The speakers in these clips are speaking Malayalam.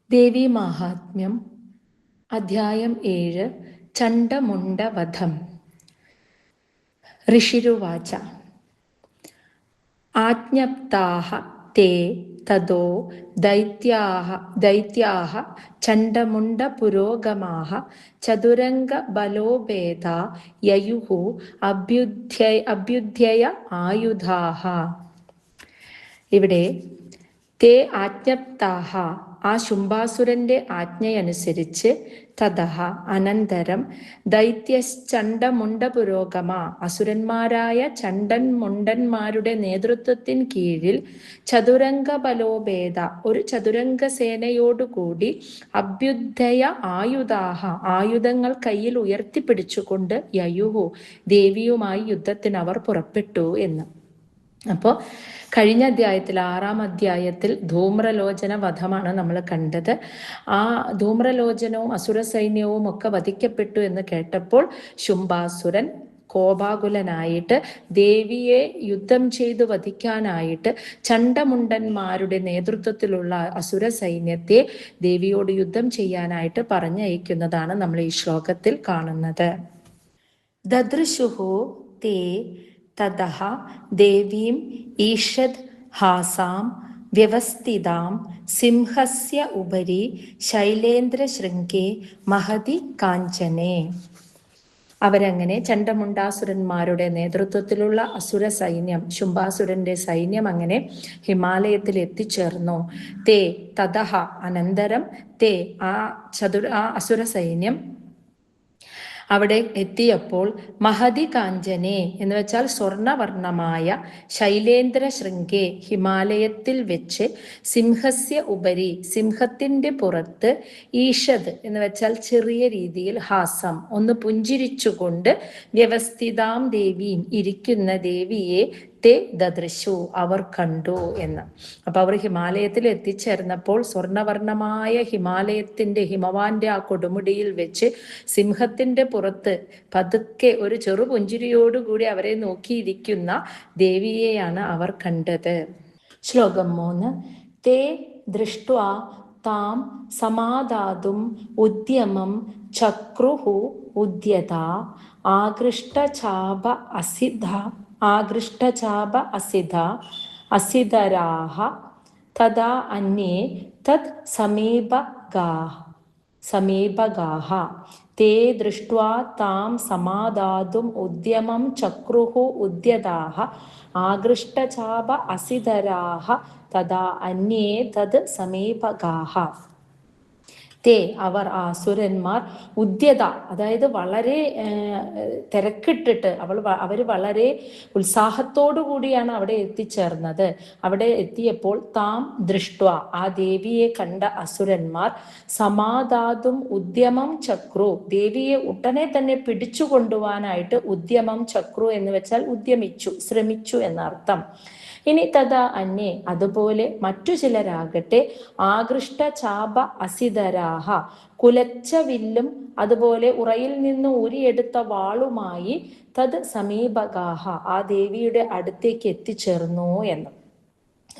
ദേവീ മാഹാത്മ്യം അധ്യായം 7 ചണ്ഡമുണ്ഡവധം. ഋഷിരുവാച ആജ്ഞപ്താഃ തേ തതോ ദൈത്യാഃ ചണ്ഡമുണ്ഡപുരോഗമാഃ ചതുരംഗബലോപേതാ യയുഃ അഭ്യുദ്ധ്യയ ആയുധാഃ. ഇവിടെ തേ ആജ്ഞപ്താഃ, ആ ശുംഭാസുരന്റെ ആജ്ഞയനുസരിച്ച്, തതഃ അനന്തരം, ദൈത്യശ്ചണ്ഡമുണ്ഡപുരോഗമ, അസുരന്മാരായ ചണ്ഡൻ മുണ്ടന്മാരുടെ നേതൃത്വത്തിൻ കീഴിൽ, ചതുരംഗബലോപേത, ഒരു ചതുരംഗ സേനയോടുകൂടി, അഭ്യുദ്ധയ ആയുധാഹ, ആയുധങ്ങൾ കയ്യിൽ ഉയർത്തിപ്പിടിച്ചുകൊണ്ട്, യയുഹു, ദേവിയുമായി യുദ്ധത്തിന് അവർ പുറപ്പെട്ടു എന്ന്. അപ്പോൾ കഴിഞ്ഞ അധ്യായത്തിൽ 6-ാം അധ്യായത്തിൽ ധൂമ്രലോചന വധമാണ് നമ്മൾ കണ്ടത്. ആ ധൂമ്രലോചനവും അസുര സൈന്യവും ഒക്കെ വധിക്കപ്പെട്ടു എന്ന് കേട്ടപ്പോൾ ശുംഭാസുരൻ കോപാകുലനായിട്ട് ദേവിയെ യുദ്ധം ചെയ്തു വധിക്കാനായിട്ട് ചണ്ഡമുണ്ടന്മാരുടെ നേതൃത്വത്തിലുള്ള അസുര സൈന്യത്തെ ദേവിയോട് യുദ്ധം ചെയ്യാനായിട്ട് പറഞ്ഞയക്കുന്നതാണ് നമ്മൾ ഈ ശ്ലോകത്തിൽ കാണുന്നത്. ദദൃശുഹു തേ തതഃ ദേവീം ഈഷദ് ഹാസാം വ്യവസ്ഥിതാം സിംഹസ്യ ഉപരി ശൈലേന്ദ്രശൃംഗേ മഹതി കാഞ്ചനെ. അവരങ്ങനെ ചണ്ഡമുണ്ടാസുരന്മാരുടെ നേതൃത്വത്തിലുള്ള അസുര സൈന്യം, ശുംഭാസുരന്റെ സൈന്യം അങ്ങനെ ഹിമാലയത്തിൽ എത്തിച്ചേർന്നു. തേ തതഃ അനന്തരം, തേ ആ അസുര സൈന്യം അവിടെ എത്തിയപ്പോൾ, മഹതി കാഞ്ചനെ എന്ന് വെച്ചാൽ സ്വർണവർണമായ, ശൈലേന്ദ്ര ശൃംഗേ ഹിമാലയത്തിൽ വെച്ച്, സിംഹസ്യ ഉപരി സിംഹത്തിന്റെ പുറത്ത്, ഈഷദ് എന്ന് വെച്ചാൽ ചെറിയ രീതിയിൽ, ഹാസം ഒന്ന് പുഞ്ചിരിച്ചുകൊണ്ട്, വ്യവസ്ഥിതാം ദേവീം ഇരിക്കുന്ന ദേവിയെ, തേ ദദൃശു അവർ കണ്ടു എന്ന്. അപ്പൊ അവർ ഹിമാലയത്തിൽ എത്തിച്ചേർന്നപ്പോൾ സ്വർണവർണമായ ഹിമവാന്റെ ആ കൊടുമുടിയിൽ വെച്ച് സിംഹത്തിന്റെ പുറത്ത് പതുക്കെ ഒരു ചെറുപുഞ്ചിരിയോടുകൂടി അവരെ നോക്കിയിരിക്കുന്ന ദേവിയെയാണ് അവർ കണ്ടത്. ശ്ലോകം 3. തേ ദൃഷ്ട്വാ താം സമാദാതും ഉദ്യമം ചക്രുഹു ഉദ്യത ആകൃഷ്ടചാപ അസിധ അസിധരാഹ തദാ അന്യേ തത് സമീപഗാഃ. തേ ദൃഷ്ട്വാ താം സമാദാതും ഉദ്യമം ചക്രുഹു ഉദ്യതാഃ ആകൃഷ്ടചാപ അസിധരാഹ തദാ അന്യേ തത് സമീപഗാഃ. തേ അവർ, ആ അസുരന്മാർ, ഉദ്യത അതായത് വളരെ തിരക്കിട്ടിട്ട് അവർ വളരെ ഉത്സാഹത്തോടു കൂടിയാണ് അവിടെ എത്തിച്ചേർന്നത്. അവിടെ എത്തിയപ്പോൾ താം ദൃഷ്ട്വ, ആ ദേവിയെ കണ്ട അസുരന്മാർ, സമാദാതും ഉദ്യമം ചക്രു, ദേവിയെ ഉടനെ തന്നെ പിടിച്ചു കൊണ്ടുപോകാനായിട്ട് ഉദ്യമം ചക്രു എന്ന് വെച്ചാൽ ഉദ്യമിച്ചു, ശ്രമിച്ചു എന്നർത്ഥം. ഇനി തഥാ അന്യേ അതുപോലെ മറ്റു ചിലരാകട്ടെ, ആകൃഷ്ട ചാപ അസിധരാഹ കുലച്ച വില്ലും അതുപോലെ ഉറയിൽ നിന്ന് ഊരിയെടുത്ത വാളുമായി, തത് സമീപഗാഹ ആ ദേവിയുടെ അടുത്തേക്ക് എത്തിച്ചേർന്നു എന്ന്.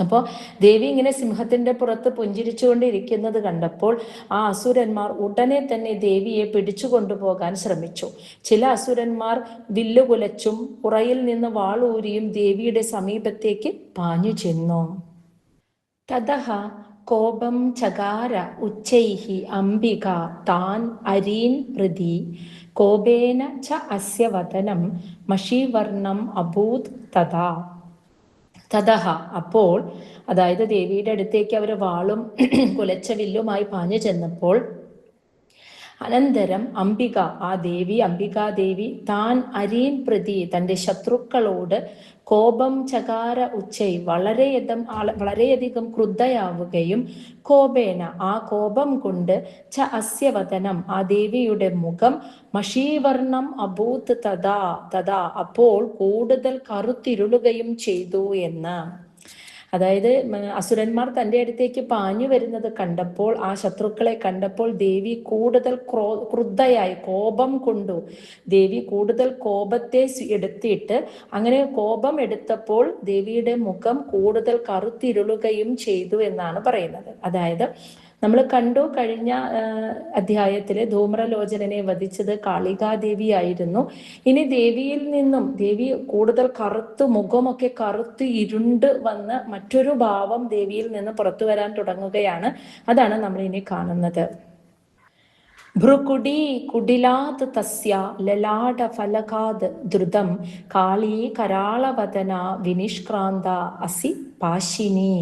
അപ്പോൾ ദേവി ഇങ്ങനെ സിംഹത്തിന്റെ പുറത്ത് പുഞ്ചിരിച്ചുകൊണ്ടിരിക്കുന്നത് കണ്ടപ്പോൾ ആ അസുരന്മാർ ഉടനെ തന്നെ ദേവിയെ പിടിച്ചു കൊണ്ടുപോകാൻ ശ്രമിച്ചു. ചില അസുരന്മാർ വില്ലുകുലച്ചും ഉറയിൽ നിന്ന് വാളൂരിയും ദേവിയുടെ സമീപത്തേക്ക് പാഞ്ഞു ചെന്നു. തതഃ കോപം ചകാര ഉച്ചൈഹി അംബിക താൻ അരീൻ പ്രതി കോപേന ച അസ്യ വദനം മഷീവർണം അഭൂത് തഥാ. തതഃ അപ്പോൾ, അതായത് ദേവിയുടെ അടുത്തേക്ക് അവർ വാളും കുലച്ച വില്ലുമായി പാഞ്ഞു ചെന്നപ്പോൾ, അനന്തരം അംബിക, ആ ദേവി, അംബികാദേവി, താൻ അരീൻ പ്രതി തൻ്റെ ശത്രുക്കളോട് കോപം ചകാര ഉച്ചൈ വളരെയധികം ക്രുദ്ധയാവുകയും, കോപേന ആ കോപം കൊണ്ട്, ച അസ്യ വദനം ആ ദേവിയുടെ മുഖം, മഷീവർണം അഭൂത് തഥാ അപ്പോൾ കൂടുതൽ കറുത്തിരുളുകയും ചെയ്തു എന്ന്. അതായത് അസുരന്മാർ തൻ്റെ അടുത്തേക്ക് പാഞ്ഞു വരുന്നത് കണ്ടപ്പോൾ, ആ ശത്രുക്കളെ കണ്ടപ്പോൾ ദേവി കൂടുതൽ ക്രുദ്ധയായി, കോപം കൊണ്ടു. ദേവി കൂടുതൽ കോപത്തെ എടുത്തിട്ട്, അങ്ങനെ കോപം എടുത്തപ്പോൾ ദേവിയുടെ മുഖം കൂടുതൽ കറുത്തിരുളുകയും ചെയ്തു എന്നാണ് പറയുന്നത്. അതായത് നമ്മൾ കണ്ടു കഴിഞ്ഞ അധ്യായത്തില് ധൂമ്രലോചനനെ വധിച്ചത് കാളികാദേവി ആയിരുന്നു. ഇനി ദേവിയിൽ നിന്നും ദേവി കൂടുതൽ മുഖമൊക്കെ കറുത്ത് ഇരുണ്ട് വന്ന് മറ്റൊരു ഭാവം ദേവിയിൽ നിന്ന് പുറത്തു വരാൻ തുടങ്ങുകയാണ്. അതാണ് നമ്മൾ ഇനി കാണുന്നത്. ഭ്രുകുടി കുടിലാത് തസ്യ ലലാട ഫലകാത് ദ്രുതം കാളീ കരാളവദന വിനിഷ്ക്രാന്ത അസി പാശിനി.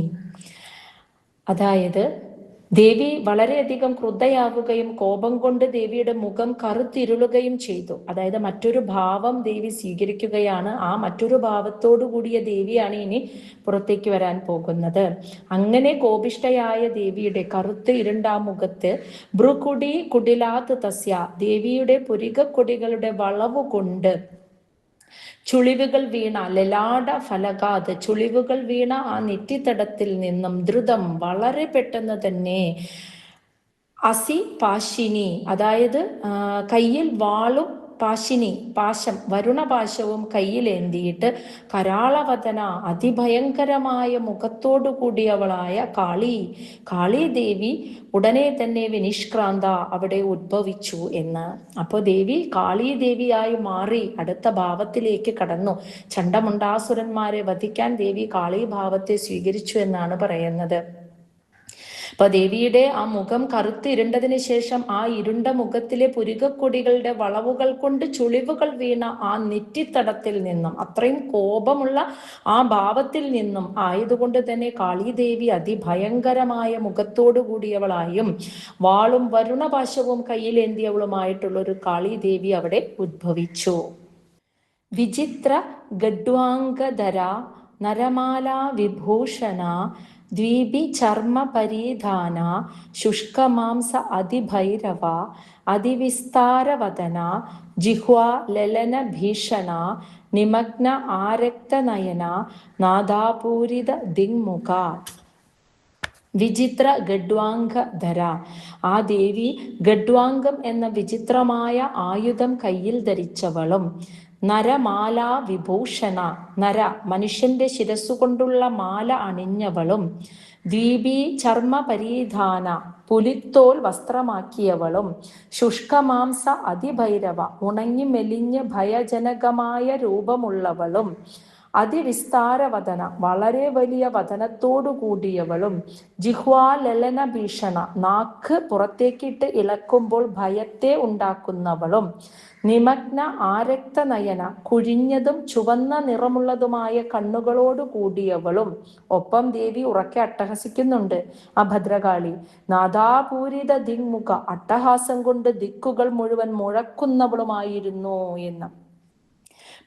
അതായത് ദേവി വളരെയധികം ക്രുദ്ധയാവുകയും കോപം കൊണ്ട് ദേവിയുടെ മുഖം കറുത്തിരുളുകയും ചെയ്തു. അതായത് മറ്റൊരു ഭാവം ദേവി സ്വീകരിക്കുകയാണ്. ആ മറ്റൊരു ഭാവത്തോടു കൂടിയ ദേവിയാണ് ഇനി പുറത്തേക്ക് വരാൻ പോകുന്നത്. അങ്ങനെ കോപിഷ്ഠയായ ദേവിയുടെ കറുത്ത് ഇരുണ്ട മുഖത്ത് ഭ്രുകുടി കുടിലാത്ത് തസ്യ, ദേവിയുടെ പുരികക്കൊടികളുടെ വളവ് കൊണ്ട് ചുളിവുകൾ വീണ ലലാട ഫലകാത്, ചുളിവുകൾ വീണ ആ നെറ്റിത്തടത്തിൽ നിന്നും ദ്രുതം വളരെ പെട്ടെന്ന് തന്നെ അസി പാശിനി, അതായത് കയ്യിൽ വാളും പാശിനി പാശം വരുണപാശവും കയ്യിലേന്തിയിട്ട് കരാളവദന അതിഭയങ്കരമായ മുഖത്തോടു കൂടിയവളായ കാളി ദേവി ഉടനെ തന്നെ വിനിഷ്ക്രാന്ത അവിടെ ഉദ്ഭവിച്ചു എന്ന്. അപ്പോൾ ദേവി കാളി ദേവിയായി മാറി അടുത്ത ഭാവത്തിലേക്ക് കടന്നു. ചണ്ഡമുണ്ടാസുരന്മാരെ വധിക്കാൻ ദേവി കാളി ഭാവത്തെ സ്വീകരിച്ചു എന്നാണ് പറയുന്നത്. അപ്പൊ ദേവിയുടെ ആ മുഖം കറുത്ത് ഇരുണ്ടതിന് ശേഷം ആ ഇരുണ്ട മുഖത്തിലെ പുരികക്കൊടികളുടെ വളവുകൾ കൊണ്ട് ചുളിവുകൾ വീണ ആ നെറ്റിത്തടത്തിൽ നിന്നും, അത്രയും കോപമുള്ള ആ ഭാവത്തിൽ നിന്നും ആയതുകൊണ്ട് തന്നെ കാളിദേവി അതിഭയങ്കരമായ മുഖത്തോടു കൂടിയവളായും വാളും വരുണപാശവും കയ്യിലേന്തിയവളുമായിട്ടുള്ള ഒരു കാളിദേവി അവിടെ ഉദ്ഭവിച്ചു. വിചിത്ര ഗഡ്വാംഗധര നരമാല വിഭൂഷണ ദ്വീപി ചർമ്മ പരീധാന ശുഷ്കമാംസ അതിഭൈരവ അതിവിസ്താരവദന ജിഹ്വാ ലലന ഭീഷണ നിമഗ്ന ആരക്തനയന നാദാപൂരിത ദിങ്മുഖ. വിചിത്ര ഗഡ്വാംഗധര, ആ ദേവി ഗഡ്വാംഗം എന്ന വിചിത്രമായ ആയുധം കയ്യിൽ ധരിച്ചവളും നരമാല വിഭൂഷണ, നര മനുഷ്യന്റെ ശിരസ്സുകൊണ്ടുള്ള മാല അണിഞ്ഞവളും ദ്വീപി ചർമ്മ പരീധാന പുലിത്തോൽ വസ്ത്രമാക്കിയവളും ശുഷ്കമാംസ അതിഭൈരവ ഉണങ്ങി മെലിഞ്ഞ് ഭയജനകമായ രൂപമുള്ളവളും അതിവിസ്താരവദന വളരെ വലിയ വദനത്തോടു കൂടിയവളും ജിഹ്വാ ലലന ഭീഷണ നാക്ക് പുറത്തേക്കിട്ട് ഇളക്കുമ്പോൾ ഭയത്തെ ഉണ്ടാക്കുന്നവളും നിമഗ്ന ആരക്തനയന കുഴിഞ്ഞതും ചുവന്ന നിറമുള്ളതുമായ കണ്ണുകളോട് കൂടിയവളും. ഒപ്പം ദേവി ഉറക്കെ അട്ടഹസിക്കുന്നുണ്ട്. ആ ഭദ്രകാളി നാദാപൂരിത ദിങ്മുഖ, അട്ടഹാസം കൊണ്ട് ദിക്കുകൾ മുഴുവൻ മുഴക്കുന്നവളുമായിരുന്നു എന്ന്.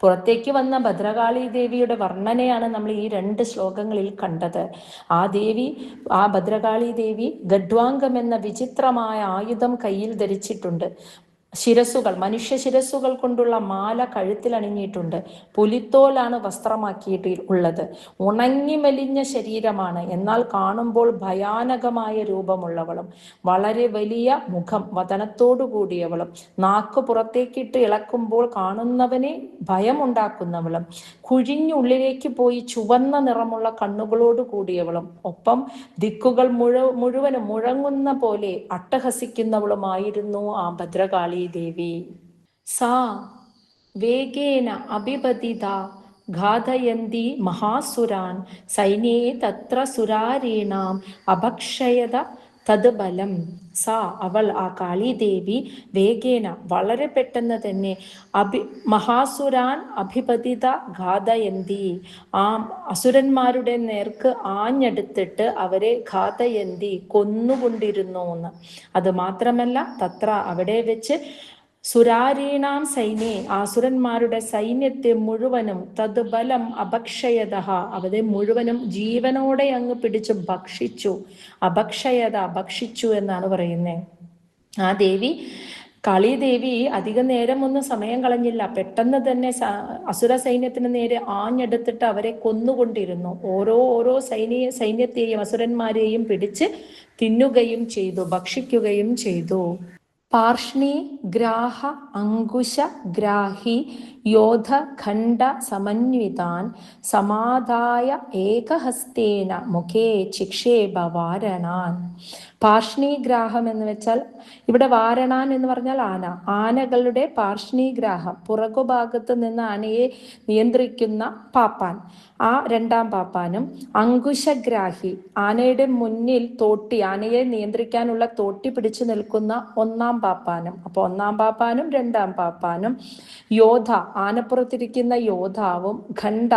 പുറത്തേക്ക് വന്ന ഭദ്രകാളി ദേവിയുടെ വർണ്ണനയാണ് നമ്മൾ ഈ 2 ശ്ലോകങ്ങളിൽ കണ്ടത്. ആ ഭദ്രകാളി ദേവി ഗഡ്വാംഗം എന്ന വിചിത്രമായ ആയുധം കയ്യിൽ ധരിച്ചിട്ടുണ്ട്. ശിരസുകൾ, മനുഷ്യ ശിരസുകൾ കൊണ്ടുള്ള മാല കഴുത്തിൽ അണിഞ്ഞിട്ടുണ്ട്. പുലിത്തോലാണ് വസ്ത്രമാക്കിയിട്ട് ഉള്ളത്. ഉണങ്ങി മെലിഞ്ഞ ശരീരമാണ്, എന്നാൽ കാണുമ്പോൾ ഭയാനകമായ രൂപമുള്ളവളും വളരെ വലിയ മുഖം വദനത്തോടു കൂടിയവളും നാക്ക് പുറത്തേക്കിട്ട് ഇളക്കുമ്പോൾ കാണുന്നവനെ ഭയമുണ്ടാക്കുന്നവളും കുഴിഞ്ഞുള്ളിലേക്ക് പോയി ചുവന്ന നിറമുള്ള കണ്ണുകളോട് കൂടിയവളും ഒപ്പം ദിക്കുകൾ മുഴുവനും മുഴങ്ങുന്ന പോലെ അട്ടഹസിക്കുന്നവളുമായിരുന്നു ആ ഭദ്രകാളി ദേവി. സാ വേഗേന അഭിപതിത ഘാതയന്തി മഹാസുരാൻ സൈന്യേ തത്ര സുരാരീണാം അഭക്ഷയത തത് ബലം. അവൾ, ആ കാളിദേവി വേഗേന വളരെ പെട്ടെന്ന് തന്നെ മഹാസുരാൻ അഭിപതിത ഘാതയന്തി, ആ അസുരന്മാരുടെ നേർക്ക് ആഞ്ഞെടുത്തിട്ട് അവരെ ഘാതയന്തി കൊന്നുകൊണ്ടിരുന്നു എന്ന്. അത് മാത്രമല്ല തത്ര അവിടെ വെച്ച് സുരാരീണാം സൈന്യേ, ആസുരന്മാരുടെ സൈന്യത്തെ മുഴുവനും തത് ബലം അഭക്ഷയത, അവരെ മുഴുവനും ജീവനോടെ അങ്ങ് പിടിച്ച് ഭക്ഷിച്ചു. അഭക്ഷയത, ഭക്ഷിച്ചു എന്നാണ് പറയുന്നത്. ആ ദേവി കാളിദേവി അധിക നേരം ഒന്നും സമയം കളഞ്ഞില്ല. പെട്ടെന്ന് തന്നെ അസുര സൈന്യത്തിന് നേരെ ആഞ്ഞെടുത്തിട്ട് അവരെ കൊന്നുകൊണ്ടിരുന്നു. ഓരോ സൈന്യത്തെയും അസുരന്മാരെയും പിടിച്ച് തിന്നുകയും ചെയ്തു, ഭക്ഷിക്കുകയും ചെയ്തു. പാർഷ്ണി ഗ്രാഹ അങ്കുശ ഗ്രാഹി യോധ ഖണ്ഡ സമന്വിതാൻ സമാധായ ഏകഹസ്തേന മുഖേ ചിക്ഷേപ വാരണാൻ. പാർഷ്ണീഗ്രാഹം എന്ന് വെച്ചാൽ ഇവിടെ വാരണാൻ എന്ന് പറഞ്ഞാൽ ആന, ആനകളുടെ പാർഷ്ണീഗ്രാഹം, പുറകുഭാഗത്ത് നിന്ന് ആനയെ നിയന്ത്രിക്കുന്ന പാപ്പാൻ, ആ രണ്ടാം പാപ്പാനും. അങ്കുശഗ്രാഹി, ആനയുടെ മുന്നിൽ തോട്ടി, ആനയെ നിയന്ത്രിക്കാനുള്ള തോട്ടി പിടിച്ചു നിൽക്കുന്ന ഒന്നാം പാപ്പാനും. അപ്പോൾ ഒന്നാം പാപ്പാനും രണ്ടാം പാപ്പാനും. യോധ, ആനപ്പുറത്തിരിക്കുന്ന യോദ്ധാവും. ഖണ്ഡ,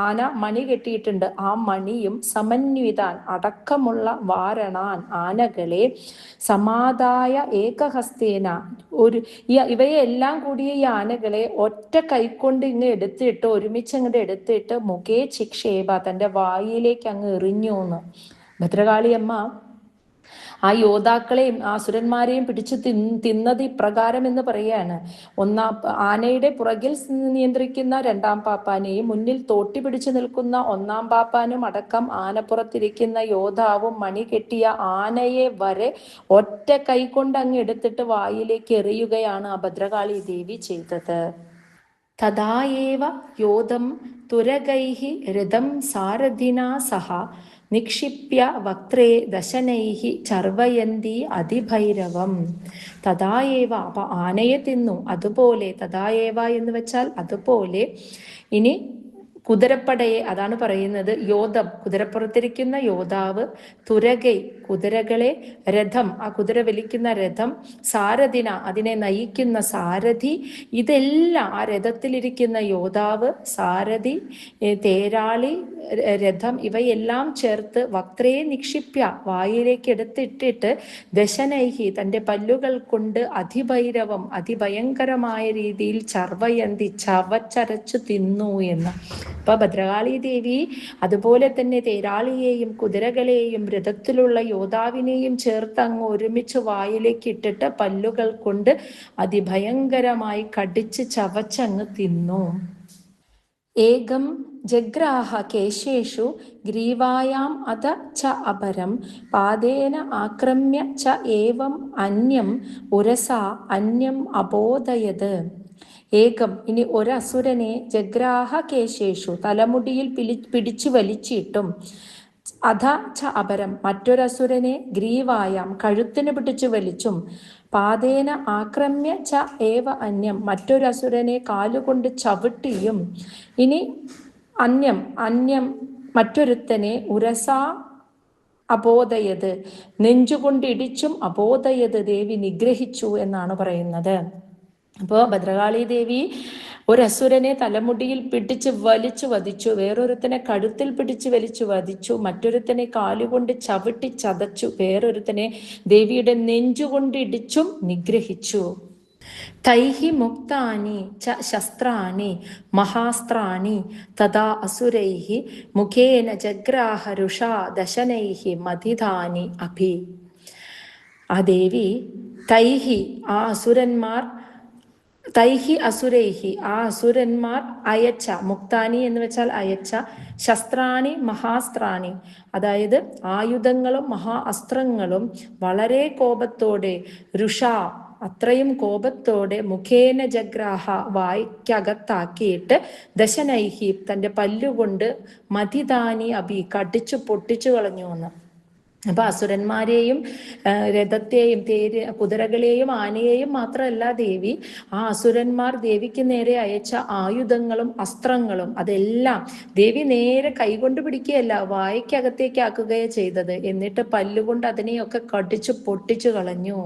ആന മണി കെട്ടിയിട്ടുണ്ട്, ആ മണിയും. സമന്വിതാൻ, അടക്കമുള്ള വാരണാൻ, ആനകളെ. സമാദായ ഏകഹസ്തേന, ഇവയെല്ലാം കൂടിയ ഈ ആനകളെ ഒറ്റ കൈക്കൊണ്ട് ഇങ്ങ് എടുത്തിട്ട്, ഒരുമിച്ച് അങ്ങോട്ട് എടുത്തിട്ട്, മുഖേ ചിക്ഷേപ, തൻ്റെ വായിലേക്ക് അങ്ങ് എറിഞ്ഞു എന്ന്. ഭദ്രകാളിയമ്മ ആ യോദ്ധാക്കളെയും അസുരന്മാരെയും പിടിച്ചു തിന്നത് ഇപ്രകാരം എന്ന് പറയാണ്. ആനയുടെ പുറകിൽ നിയന്ത്രിക്കുന്ന രണ്ടാം പാപ്പാനെയും മുന്നിൽ തോട്ടി പിടിച്ചു നിൽക്കുന്ന ഒന്നാം പാപ്പാനും അടക്കം ആനപ്പുറത്തിരിക്കുന്ന യോദ്ധാവും മണി കെട്ടിയ ആനയെ വരെ ഒറ്റ കൈകൊണ്ട് അങ്ങ് എടുത്തിട്ട് വായിലേക്ക് എറിയുകയാണ് ആ ഭദ്രകാളി ദേവി ചെയ്തത്. തഥായേവ യോധം തുരഗൈഹി രഥം സാരഥിനാ സഹ നിക്ഷിപ്യ വക്ത്രേ ദശനൈഹി ചർവയന്തി അതിഭൈരവം. തഥായേവ, അപ്പൊ ആനയെ തിന്നു, അതുപോലെ. തഥായേവ എന്ന് വെച്ചാൽ അതുപോലെ. ഇനി കുതിരപ്പടയെ, അതാണ് പറയുന്നത്. യോധം, കുതിരപ്പുറത്തിരിക്കുന്ന യോദ്ധാവ്. തുരകൈ, കുതിരകളെ. രഥം, ആ കുതിര വലിക്കുന്ന രഥം. സാരഥിന, അതിനെ നയിക്കുന്ന സാരഥി. ഇതെല്ലാം, ആ രഥത്തിലിരിക്കുന്ന യോദ്ധാവ്, സാരഥി, തേരാളി, രഥം, ഇവയെല്ലാം ചേർത്ത് വക്ത്രയെ നിക്ഷിപ്യ, വായിലേക്ക് എടുത്തിട്ടിട്ട്, ദശനൈഹി, തൻ്റെ പല്ലുകൾ കൊണ്ട്, അതിഭൈരവം, അതിഭയങ്കരമായ രീതിയിൽ, ചർവയന്തി, ചവച്ചരച്ചു തിന്നു എന്ന്. അപ്പൊ ഭദ്രകാളി ദേവി അതുപോലെ തന്നെ തേരാളിയെയും കുതിരകളെയും രഥത്തിലുള്ള യോദ്ധാവിനെയും ചേർത്ത് അങ്ങ് ഒരുമിച്ച് വായിലേക്ക് ഇട്ടിട്ട് പല്ലുകൾ കൊണ്ട് അതിഭയങ്കരമായി കടിച്ച് ചവച്ചങ്ങ് തിന്നു. ഏകം ജഗ്രാഹ കേശേഷു ഗ്രീവായാം അത ച അപരം പാദേന ആക്രമ്യ ച ഏവം അന്യം ഉരസാ അന്യം അബോധയത്. ഏകം, ഇനി ഒരസുരനെ. ജഗ്രാഹ കേശേഷു, തലമുടിയിൽ പിടിച്ചു വലിച്ചിട്ടും. അധ ച അപരം, മറ്റൊരസുരനെ. ഗ്രീവായാം, കഴുത്തിന് പിടിച്ചു വലിച്ചും. പാദേന ആക്രമ്യ ച ഏവ അന്യം, മറ്റൊരസുരനെ കാലുകൊണ്ട് ചവിട്ടിയും. ഇനി അന്യം മറ്റൊരുത്തനെ. ഉരസാ അബോധയത്, നെഞ്ചുകൊണ്ടിടിച്ചും. അബോധയത്, ദേവി നിഗ്രഹിച്ചു എന്നാണ് പറയുന്നത്. അപ്പോൾ ഭദ്രകാളി ദേവി ഒരസുരനെ തലമുടിയിൽ പിടിച്ച് വലിച്ചു വധിച്ചു, വേറൊരുത്തനെ കഴുത്തിൽ പിടിച്ച് വലിച്ചു വധിച്ചു, മറ്റൊരുത്തനെ കാലുകൊണ്ട് ചവിട്ടി ചതച്ചു, വേറൊരുത്തനെ ദേവിയുടെ നെഞ്ചുകൊണ്ട് ഇടിച്ചും നിഗ്രഹിച്ചു. തൈഹി മുക്താനി ച ശസ്ത്രാണി മഹാസ്ത്രാണി തഥാ അസുരൈഹി മുഖേന ജഗ്രാഹ രുഷാ ദശനൈഹി മതിധാനി അഭി. ആ ദേവി തൈഹി, ആ അസുരന്മാർ. തൈഹി അസുരൈഹി, ആ അസുരന്മാർ അയച്ച. മുക്താനി എന്ന് വെച്ചാൽ അയച്ച. ശസ്ത്രാണി മഹാസ്ത്രാണി, അതായത് ആയുധങ്ങളും മഹാ അസ്ത്രങ്ങളും വളരെ കോപത്തോടെ. രുഷ, അത്രയും കോപത്തോടെ. മുഖേന ജഗ്രാഹ, വായ്ക്കകത്താക്കിയിട്ട്. ദശനൈഹി, തൻ്റെ പല്ലുകൊണ്ട്. മതിദാനി അഭി, കടിച്ചു പൊട്ടിച്ചു കളഞ്ഞു എന്ന്. അപ്പൊ അസുരന്മാരെയും രഥത്തെയും കുതിരകളെയും ആനയെയും മാത്രമല്ല ദേവി, ആ അസുരന്മാർ ദേവിക്ക് നേരെ അയച്ച ആയുധങ്ങളും അസ്ത്രങ്ങളും അതെല്ലാം ദേവി നേരെ കൈകൊണ്ട് പിടിക്കുകയല്ല, വായ്ക്കകത്തേക്ക് ആക്കുകയാണ് ചെയ്തത്. എന്നിട്ട് പല്ലുകൊണ്ട് അതിനെയൊക്കെ കടിച്ചു പൊട്ടിച്ചു കളഞ്ഞു.